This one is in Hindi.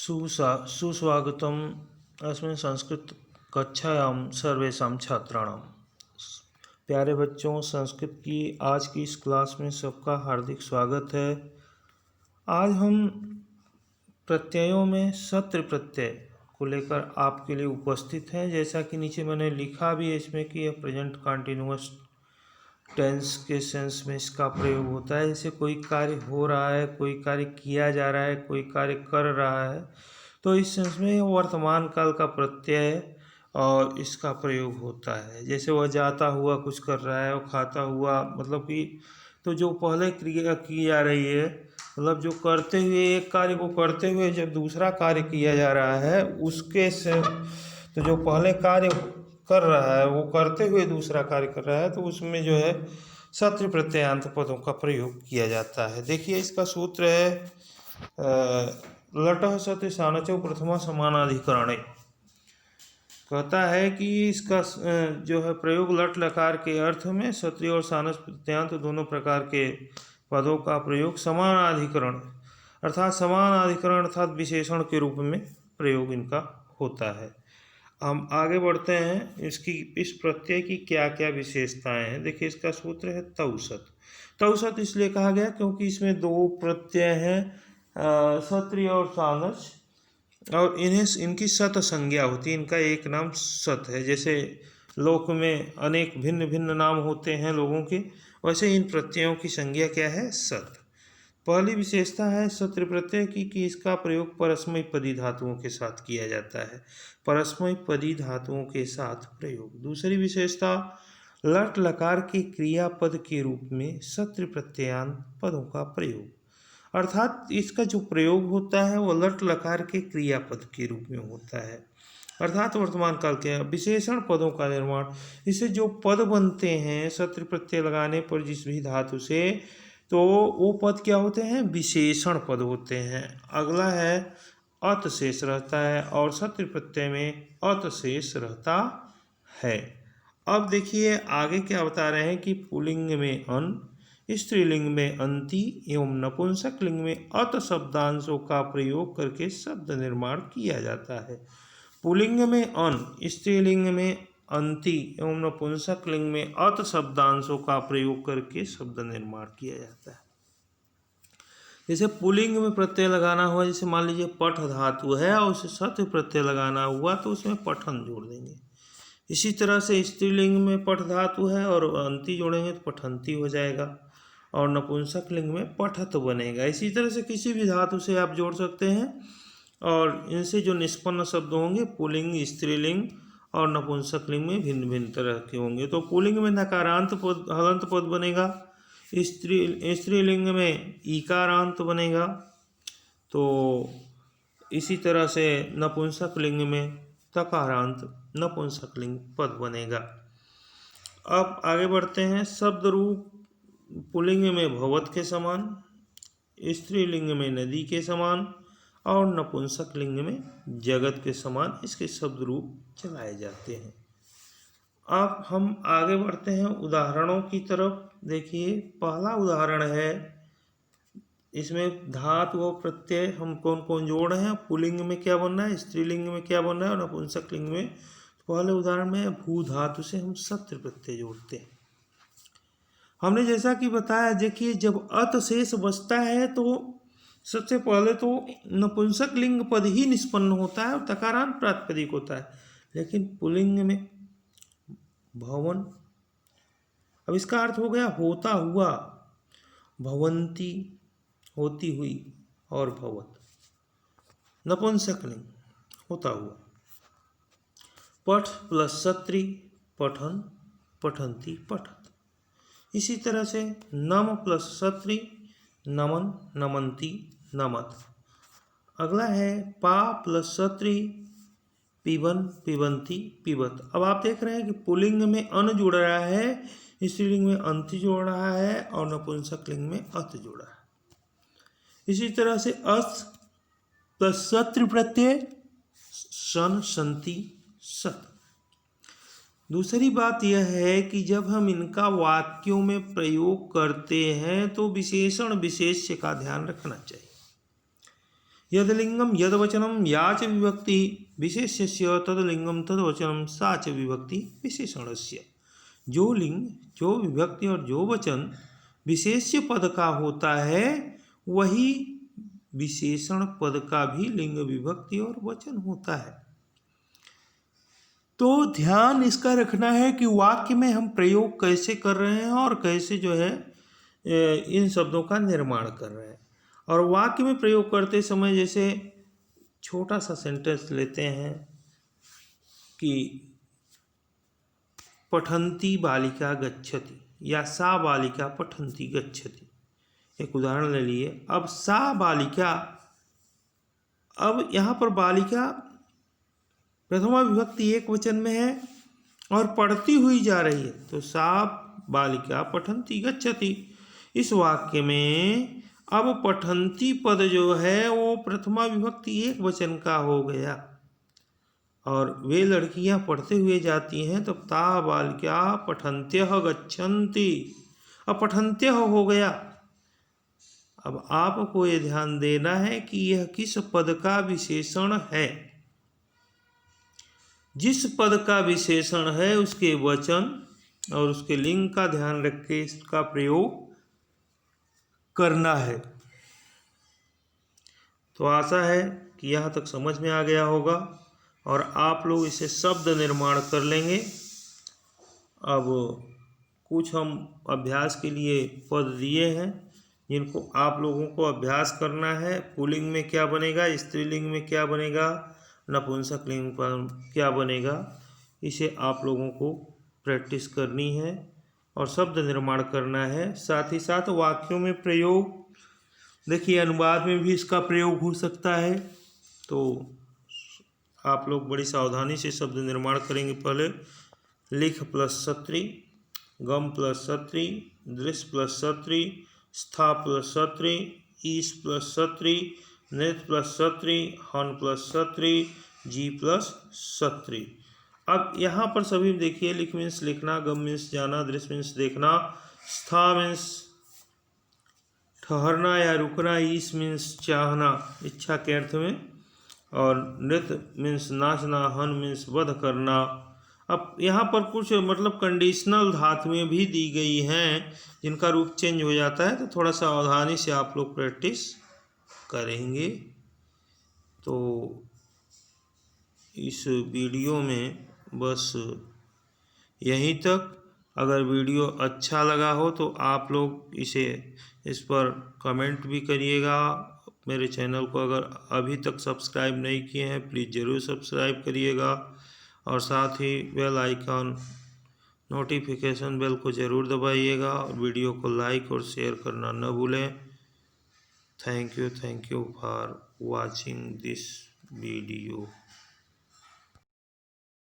सुस्वागतम् अस्मिन् संस्कृतकक्षायां सर्वेषां छात्राणां। प्यारे बच्चों, संस्कृत की आज की इस क्लास में सबका हार्दिक स्वागत है। आज हम प्रत्ययों में सत्र प्रत्यय को लेकर आपके लिए उपस्थित हैं। जैसा कि नीचे मैंने लिखा भी है इसमें कि यह प्रेजेंट कंटिन्यूअस टेंस के सेंस में इसका प्रयोग होता है। जैसे कोई कार्य हो रहा है, कोई कार्य किया जा रहा है, कोई कार्य कर रहा है, तो इस सेंस में वर्तमान काल का प्रत्यय है और इसका प्रयोग होता है। जैसे वह जाता हुआ कुछ कर रहा है, वो खाता हुआ, मतलब कि तो जो पहले क्रिया की जा रही है, मतलब जो करते हुए एक कार्य को करते हुए जब दूसरा कार्य किया जा रहा है उसके से, तो जो पहले कार्य कर रहा है वो करते हुए दूसरा कार्य कर रहा है, तो उसमें जो है सत्र प्रत्ययान्त पदों का प्रयोग किया जाता है। देखिए इसका सूत्र है लटः सति सानचौ प्रथमा समानाधिकरणे। कहता है कि इसका जो है प्रयोग लट लकार के अर्थ में सत्रि और सानस प्रत्ययान्त दोनों प्रकार के पदों का प्रयोग समानाधिकरण अर्थात विशेषण के रूप में प्रयोग इनका होता है। हम आगे बढ़ते हैं। इस प्रत्यय की क्या क्या विशेषताएं हैं। देखिए इसका सूत्र है तौसत। तौसत इसलिए कहा गया क्योंकि इसमें दो प्रत्यय हैं, सत्रि और सानस, और इनकी सत संज्ञा होती है। इनका एक नाम सत है। जैसे लोक में अनेक भिन्न भिन्न नाम होते हैं लोगों के, वैसे इन प्रत्ययों की संज्ञा क्या है? सत। पहली विशेषता है सत्र प्रत्यय की कि इसका प्रयोग परस्मय पदी धातुओं के साथ किया जाता है। परस्मय पदी धातुओं के साथ प्रयोग। दूसरी विशेषता लट लकार के क्रियापद के रूप में सत्र प्रत्ययान्त पदों का प्रयोग, अर्थात इसका जो प्रयोग होता है वो लट लकार के क्रियापद के रूप में होता है, अर्थात वर्तमान काल के विशेषण पदों का निर्माण। इससे जो पद बनते हैं सत्र प्रत्यय लगाने पर जिस भी धातु से, तो वो पद क्या होते हैं? विशेषण पद होते हैं। अगला है अत शेष रहता है और सत्र प्रत्यय में अत शेष रहता है। अब देखिए आगे क्या बता रहे हैं कि पुल्लिंग में अन, स्त्रीलिंग में अंति एवं नपुंसक लिंग में अत शब्दांशों का प्रयोग करके शब्द निर्माण किया जाता है। पुल्लिंग में अन, स्त्रीलिंग में अंति एवं नपुंसक लिंग में अत शब्दांशों का प्रयोग करके शब्द निर्माण किया जाता है। जैसे पुल्लिंग में प्रत्यय लगाना हुआ, जैसे मान लीजिए पठ धातु है और उसे सत्य प्रत्यय लगाना हुआ तो उसमें पठन जोड़ देंगे। इसी तरह से स्त्रीलिंग में पठ धातु है और अंति जोड़ेंगे तो पठंती हो जाएगा, और नपुंसक लिंग में पठत बनेगा। इसी तरह से किसी भी धातु से आप जोड़ सकते हैं और इनसे जो निष्पन्न शब्द होंगे पुल्लिंग, स्त्रीलिंग और नपुंसक लिंग में भिन्न भिन्न तरह के होंगे। तो पुल्लिंग में नकारांत पद, हलंत पद बनेगा, स्त्रीलिंग में ईकारांत बनेगा, तो इसी तरह से नपुंसक लिंग में तकारांत नपुंसक लिंग पद बनेगा। अब आगे बढ़ते हैं। शब्द रूप पुल्लिंग में भवत के समान, स्त्रीलिंग में नदी के समान और नपुंसक लिंग में जगत के समान इसके शब्द रूप चलाए जाते हैं। अब हम आगे बढ़ते हैं उदाहरणों की तरफ। देखिए पहला उदाहरण है, इसमें धातु और प्रत्यय हम कौन कौन जोड़ रहे हैं, पुल्लिंग में क्या बनना है, स्त्रीलिंग में क्या बनना है और नपुंसक लिंग में। पहले उदाहरण में भू धातु से हम सत्र प्रत्यय जोड़ते हैं। हमने जैसा कि बताया, देखिए जब अत शेष बचता है तो सबसे पहले तो नपुंसक लिंग पद ही निष्पन्न होता है और तकारांत प्रातिपदिक होता है। लेकिन पुल्लिंग में भवन, अब इसका अर्थ हो गया होता हुआ, भवंती होती हुई और भवत। नपुंसक लिंग होता हुआ, पठ प्लस सत्री पठन, पठंती पठत। इसी तरह से नम प्लस सत्री नमन, नमंती नमत। अगला है पा प्लस सत्री पिबन, पिबंती पिबत। अब आप देख रहे हैं कि पुल्लिंग में अन जुड़ रहा है, स्त्रीलिंग में अंति जोड़ रहा है और नपुंसक लिंग में अत जोड़ा है। इसी तरह से अस प्लस सत्र प्रत्यय सन, संति सत। दूसरी बात यह है कि जब हम इनका वाक्यों में प्रयोग करते हैं तो विशेषण विशेष्य का ध्यान रखना चाहिए। यदलिंगम यदवचनम या च विभक्ति विशेष्यस्य तदलिंगम तदवचनम सा च विभक्ति विशेषणस्य। जो लिंग, जो विभक्ति और जो वचन विशेष्य पद का होता है वही विशेषण पद का भी लिंग, विभक्ति और वचन होता है। तो ध्यान इसका रखना है कि वाक्य में हम प्रयोग कैसे कर रहे हैं और कैसे जो है इन शब्दों का निर्माण कर रहे हैं। और वाक्य में प्रयोग करते समय जैसे छोटा सा सेंटेंस लेते हैं कि पठन्ती बालिका गच्छति या सा बालिका पठन्ती गच्छति, एक उदाहरण ले लिए। अब सा बालिका, अब यहाँ पर बालिका प्रथमा विभक्ति एक वचन में है और पढ़ती हुई जा रही है, तो सा बालिका पठन्ती गच्छति। इस वाक्य में अब पठन्ती पद जो है वो प्रथमा विभक्ति एक वचन का हो गया और वे लड़कियां पढ़ते हुए जाती हैं, तो ता बालिका पठन्त्यः गच्छन्ति, अब पठन्त्यः हो गया। अब आपको ये ध्यान देना है कि यह किस पद का विशेषण है। जिस पद का विशेषण है उसके वचन और उसके लिंग का ध्यान रख के इसका प्रयोग करना है। तो आशा है कि यहाँ तक समझ में आ गया होगा और आप लोग इसे शब्द निर्माण कर लेंगे। अब कुछ हम अभ्यास के लिए पद दिए हैं जिनको आप लोगों को अभ्यास करना है। पुल्लिंग में क्या बनेगा, स्त्रीलिंग में क्या बनेगा, नपुंसकलिंग पर क्या बनेगा, इसे आप लोगों को प्रैक्टिस करनी है और शब्द निर्माण करना है। साथ ही साथ वाक्यों में प्रयोग, देखिए अनुवाद में भी इसका प्रयोग हो सकता है, तो आप लोग बड़ी सावधानी से शब्द निर्माण करेंगे। पहले लिख प्लस सत्री, गम प्लस सत्री, दृश्य प्लस सत्री, स्था प्लस सत्री, ईश प्लस सत्री, नृत्य प्लस सत्री, हन प्लस सत्री, जी प्लस सत्री। अब यहाँ पर सभी देखिए, लिख मीन्स लिखना, गम मीन्स जाना, दृश्य मीन्स देखना, स्था मीन्स ठहरना या रुकना, ईश मीन्स चाहना इच्छा के अर्थ में, और नृत्य मीन्स नाचना, हन मीन्स वध करना। अब यहाँ पर कुछ मतलब कंडीशनल धातुएं भी दी गई हैं जिनका रूप चेंज हो जाता है, तो थोड़ा सा सावधानी से आप लोग प्रैक्टिस करेंगे। तो इस वीडियो में बस यहीं तक। अगर वीडियो अच्छा लगा हो तो आप लोग इस पर कमेंट भी करिएगा। मेरे चैनल को अगर अभी तक सब्सक्राइब नहीं किए हैं प्लीज़ ज़रूर सब्सक्राइब करिएगा और साथ ही बेल आइकन नोटिफिकेशन बेल को ज़रूर दबाइएगा और वीडियो को लाइक और शेयर करना न भूलें। Thank you for watching this video.